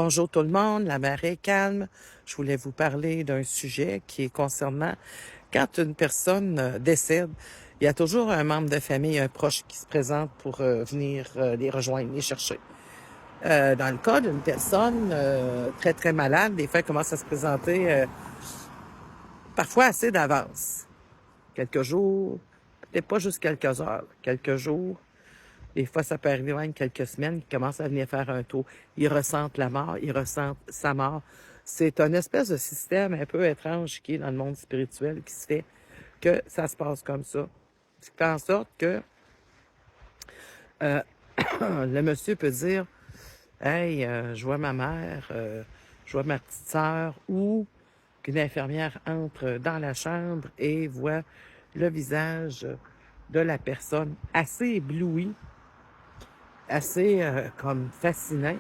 Bonjour tout le monde, la mer est calme. Je voulais vous parler d'un sujet qui est concernant quand une personne décède, il y a toujours un membre de famille, un proche qui se présente pour venir les rejoindre, les chercher. Dans le cas d'une personne très très malade, des fois elle commence à se présenter parfois assez d'avance. Quelques jours, peut-être pas juste quelques heures, quelques jours. Des fois, ça peut arriver même quelques semaines qu'ils commencent à venir faire un tour. Ils ressentent la mort, ils ressentent sa mort. C'est un espèce de système un peu étrange qui est dans le monde spirituel qui se fait que ça se passe comme ça. Ce qui fait en sorte que euh, le monsieur peut dire « Hey, je vois ma mère, je vois ma petite sœur » ou qu'une infirmière entre dans la chambre et voit le visage de la personne assez ébloui, assez comme fascinant,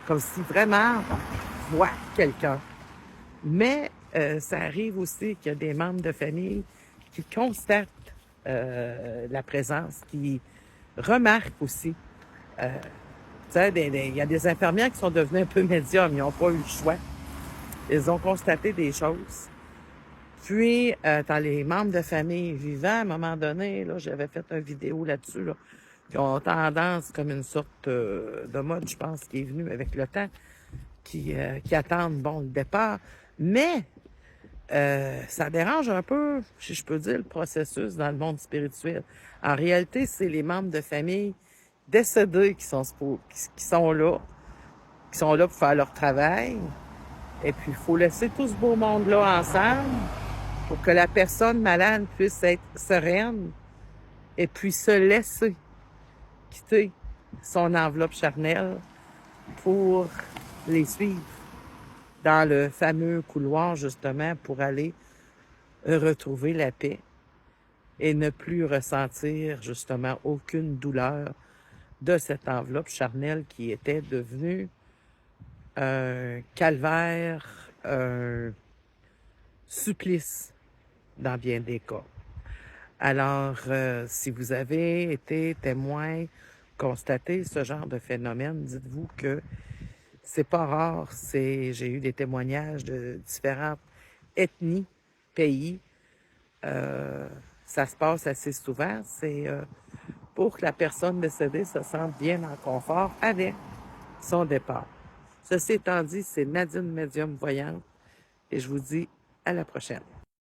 comme si vraiment on voit quelqu'un. Mais ça arrive aussi qu'il y a des membres de famille qui constatent la présence, qui remarquent aussi. Tu sais, il y a des infirmières qui sont devenues un peu médiums, ils n'ont pas eu le choix. Ils ont constaté des choses. Puis, dans les membres de famille vivants, à un moment donné, là, j'avais fait une vidéo là-dessus, là, qui ont tendance, comme une sorte de mode, je pense, qui est venu avec le temps, qui attendent, bon, le départ. Mais ça dérange un peu, si je peux dire, le processus dans le monde spirituel. En réalité, c'est les membres de famille décédés qui sont là pour faire leur travail. Et puis, il faut laisser tout ce beau monde-là ensemble pour que la personne malade puisse être sereine et puis se laisser quitter son enveloppe charnelle pour les suivre dans le fameux couloir, justement, pour aller retrouver la paix et ne plus ressentir, justement, aucune douleur de cette enveloppe charnelle qui était devenue un calvaire, un supplice dans bien des cas. Alors, si vous avez été témoin, constaté ce genre de phénomène, dites-vous que c'est pas rare. J'ai eu des témoignages de différentes ethnies, pays. Ça se passe assez souvent. C'est pour que la personne décédée se sente bien en confort avec son départ. Ceci étant dit, c'est Nadine Médium Voyante et je vous dis à la prochaine.